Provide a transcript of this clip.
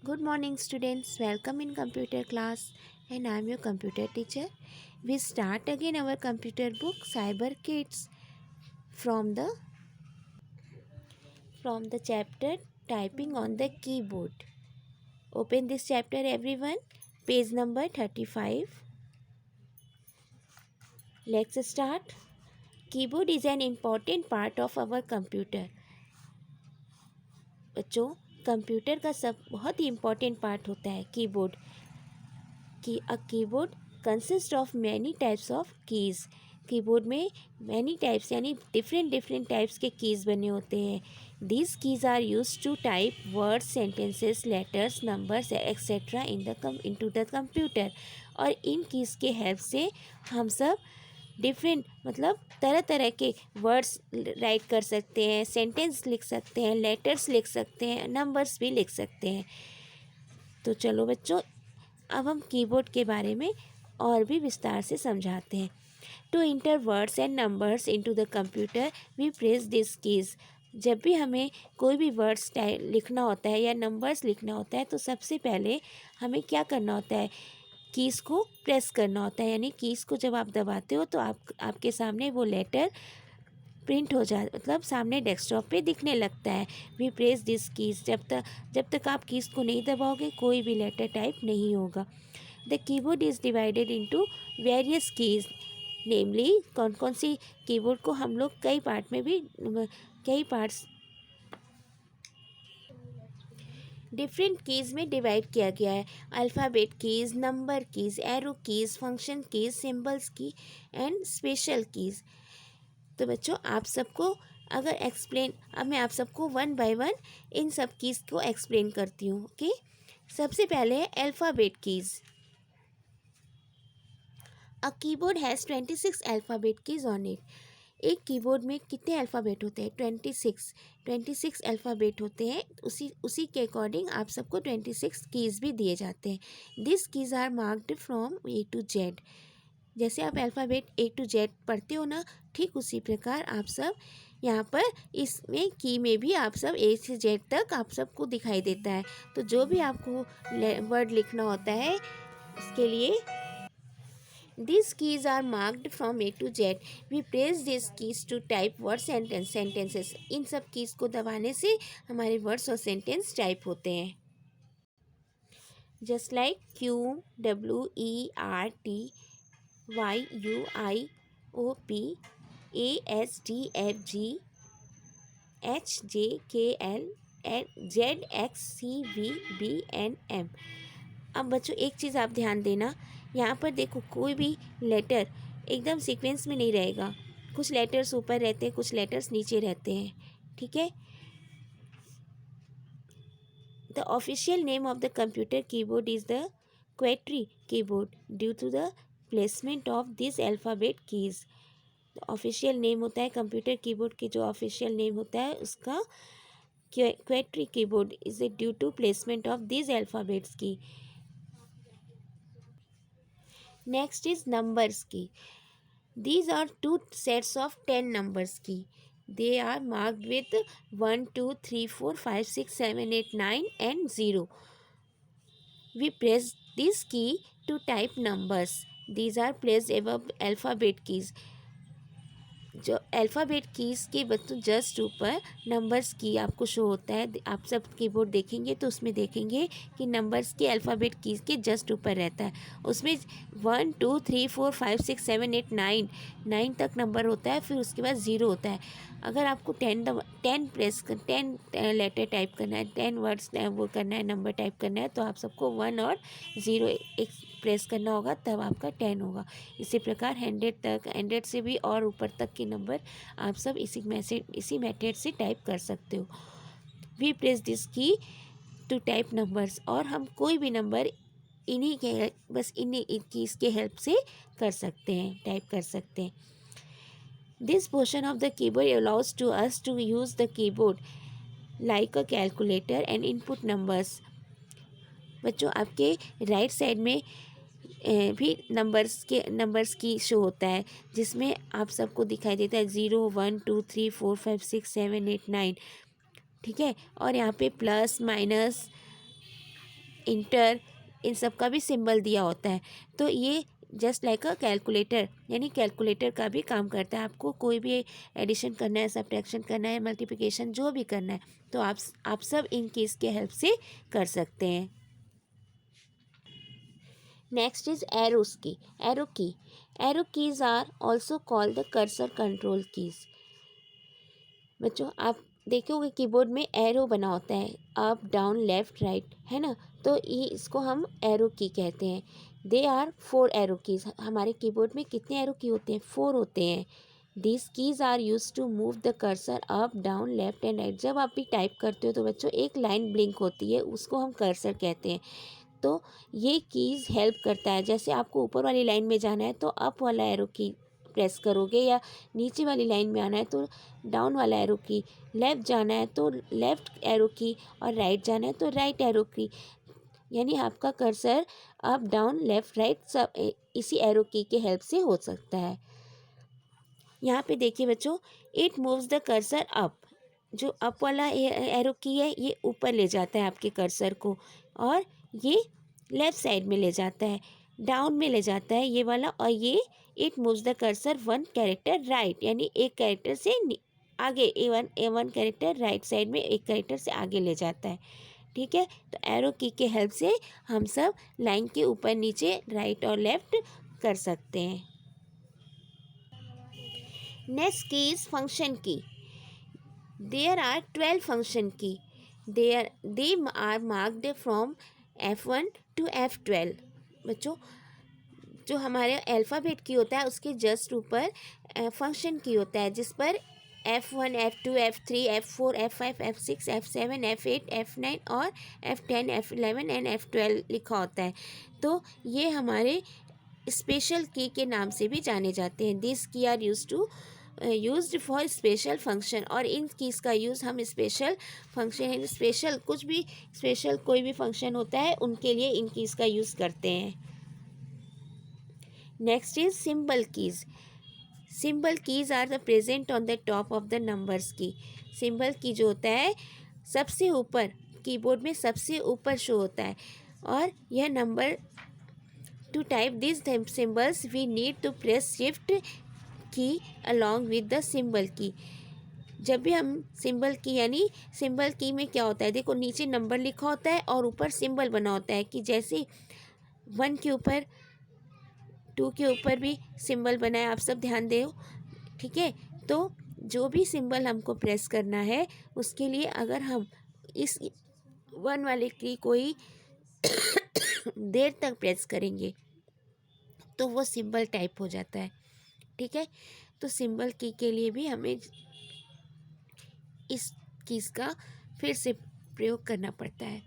Good morning, students. Welcome in computer class, and I am your computer teacher. We start again our computer book Cyber Kids from the chapter Typing on the Keyboard. Open this chapter, everyone. Page number 35. Let's start. Keyboard is an important part of our computer. बच्चों, computer का सब बहुत ही important part होता है keyboard की. A keyboard consist of many types of keys. Keyboard में many types यानी different types के कीज़ बने होते हैं. These keys are use to type words, sentences, letters, numbers etcetera into the computer. और इन कीज़ के हेल्प से हम सब डिफरेंट मतलब तरह तरह के वर्ड्स राइट कर सकते हैं, सेंटेंस लिख सकते हैं, लेटर्स लिख सकते हैं, नंबर्स भी लिख सकते हैं. तो चलो बच्चों, अब हम कीबोर्ड के बारे में और भी विस्तार से समझाते हैं. To enter words and numbers into the computer we press this keys. जब भी हमें कोई भी वर्ड्स लिखना होता है या नंबर्स लिखना होता है तो सबसे पहले हमें क्या करना होता है, कीज़ को प्रेस करना होता है. यानी कीज़ को जब आप दबाते हो तो आपके सामने वो लेटर प्रिंट हो जाए, मतलब सामने डेस्कटॉप पे दिखने लगता है. We press this keys. जब तक आप कीज़ को नहीं दबाओगे कोई भी लेटर टाइप नहीं होगा. The keyboard is divided into various keys. Namely कौन कौन सी कीबोर्ड को हम लोग कई पार्ट्स डिफरेंट कीज़ में डिवाइड किया गया है. Alphabet keys, number keys, arrow keys, function keys, symbols key and special keys. तो बच्चों, आप सबको अब मैं आप सबको वन बाय वन इन सब कीज़ को एक्सप्लेन करती हूँ. ओके, सबसे पहले है alphabet keys. A keyboard has 26 alphabet keys on it. एक कीबोर्ड में कितने अल्फ़ाबेट होते हैं? 26 अल्फ़ाबेट होते हैं. उसी के अकॉर्डिंग आप सबको 26 कीज़ भी दिए जाते हैं. This keys are marked from A to Z. जैसे आप अल्फ़ाबेट ए टू जेड पढ़ते हो ना, ठीक उसी प्रकार आप सब यहाँ पर इसमें की में भी आप सब ए से जेड तक आप सबको दिखाई देता है. तो जो भी आपको वर्ड लिखना होता है उसके लिए these keys are marked from A to Z. We press these keys to type words and sentences. इन सब कीज़ को दबाने से हमारे वर्ड्स और सेंटेंस टाइप होते हैं. Just like Q, W, E, R, T, Y, U, I, O, P, A, S, T, F, G, H, J, K, L, Z, X, C, V, B, N, M. अब बच्चों एक चीज़ आप ध्यान देना, यहाँ पर देखो कोई भी लेटर एकदम सीक्वेंस में नहीं रहेगा. कुछ लेटर्स ऊपर रहते हैं, कुछ लेटर्स नीचे रहते हैं. ठीक है. The official name of the computer keyboard is the QWERTY keyboard due to the placement of this alphabet keys. Official name होता है कंप्यूटर कीबोर्ड के, जो ऑफिशियल नेम होता है उसका QWERTY keyboard is due to placement of this alphabets key. Next is numbers key. These are two sets of 10 numbers key. They are marked with 1, 2, 3, 4, 5, 6, 7, 8, 9 and 0. We press this key to type numbers. These are placed above alphabet keys. जो alphabet keys के बच्चों just ऊपर numbers की आपको show होता है. आप सब कीबोर्ड देखेंगे तो उसमें देखेंगे कि नंबर्स के अल्फ़ाबेट कीज़ के जस्ट ऊपर रहता है. उसमें 1, 2, 3, 4, 5, 6, 7, 8, 9 तक नंबर होता है. फिर उसके बाद 0 होता है. अगर आपको 10 लेटर टाइप करना है, 10 वर्ड्स वो करना है, नंबर टाइप करना है, तो आप सबको 1 और 0 एक प्रेस करना होगा, तब आपका 10 होगा. इसी प्रकार 100 से भी और ऊपर तक के नंबर आप सब इसी मेथड से टाइप कर सकते हो. वी प्रेस दिस की टू टाइप नंबर्स. और हम कोई भी नंबर इन्हीं कीज़ के हेल्प से कर सकते हैं, टाइप कर सकते हैं. This portion of the keyboard allows to us to use the keyboard like a calculator and input numbers. बच्चों, आपके राइट साइड में भी नंबर्स की शो होता है, जिसमें आप सबको दिखाई देता है 0, 1, 2, 3, 4, 5, 6, 7, 8, 9. ठीक है. और यहाँ पे प्लस, माइनस, इंटर, इन सब का भी सिंबल दिया होता है। तो ये जस्ट लाइक अ कैलकुलेटर, यानी कैलकुलेटर का भी काम करता है। आपको कोई भी एडिशन करना है, सब्ट्रैक्शन करना है, मल्टीप्लिकेशन जो भी करना है, तो आप सब इन कीज़ के हेल्प से कर सकते हैं। Next is arrows key. Arrow keys are also called the cursor control keys. बच्चों आप देखोगे कीबोर्ड में एरो बना होता है, अप डाउन लेफ्ट राइट, है ना, तो ये इसको हम एरो की कहते हैं। They are 4 arrow keys. हमारे कीबोर्ड में कितने एरो की होते हैं? 4 होते हैं। This keys are use to move the cursor up down left and right. जब आप भी टाइप करते हो तो बच्चों एक लाइन ब्लिंक होती है, उसको हम कर्सर कहते हैं। तो ये कीज़ हेल्प करता है। जैसे आपको ऊपर वाली लाइन में जाना है तो अप वाला एरो की प्रेस करोगे, या नीचे वाली लाइन में आना है तो डाउन वाला एरो की, लेफ़्ट जाना है तो लेफ़्ट एरो की, और राइट जाना है तो राइट एरो की। यानी आपका cursor up down left right सब इसी एरो की के हेल्प से हो सकता है। यहाँ पे देखिए बच्चों, it moves the cursor up. जो अप वाला एरो की है ये ऊपर ले जाता है आपके कर्सर को, और ये लेफ़्ट साइड में ले जाता है, डाउन में ले जाता है ये वाला। और ये it moves the cursor 1 character right, यानी एक कैरेक्टर से आगे, ए वन कैरेक्टर राइट साइड में एक कैरेक्टर से आगे ले जाता है। ठीक है, तो एरो की के हेल्प से हम सब लाइन के ऊपर नीचे राइट और लेफ़्ट कर सकते हैं। नेक्स्ट की इज फंक्शन की। There are 12 function key. They are marked from F1 to F12. बच्चों जो हमारे अल्फ़ाबेट की होता है उसके जस्ट ऊपर फंक्शन की होता है, जिस पर F1, F2, F3, F4, F5, F6, F7, F8, F9 और F10, F11 एंड F12 लिखा होता है। तो ये हमारे स्पेशल की के नाम से भी जाने जाते हैं। This key are used for special function. और इन कीज़ का यूज़ हम स्पेशल फंक्शन, स्पेशल कुछ भी स्पेशल कोई भी फंक्शन होता है उनके लिए इन कीज़ का यूज़ करते हैं। Next is symbol keys. Symbol keys are the present on the top of the numbers key. Symbol key जो होता है सबसे ऊपर, कीबोर्ड में सबसे ऊपर शो होता है, और यह number to type this symbols we need to press shift key along with the symbol key. जब भी हम सिंबल की, यानी सिंबल की में क्या होता है, देखो नीचे नंबर लिखा होता है और ऊपर सिंबल बना होता है, कि जैसे 1 के ऊपर 2 के ऊपर भी सिंबल बना है, आप सब ध्यान दो। ठीक है, तो जो भी सिंबल हमको प्रेस करना है उसके लिए अगर हम इस 1 वाले की कोई देर तक प्रेस करेंगे तो वो सिंबल टाइप हो जाता है। ठीक है, तो सिंबल की के लिए भी हमें इस कीज़ का फिर से प्रयोग करना पड़ता है।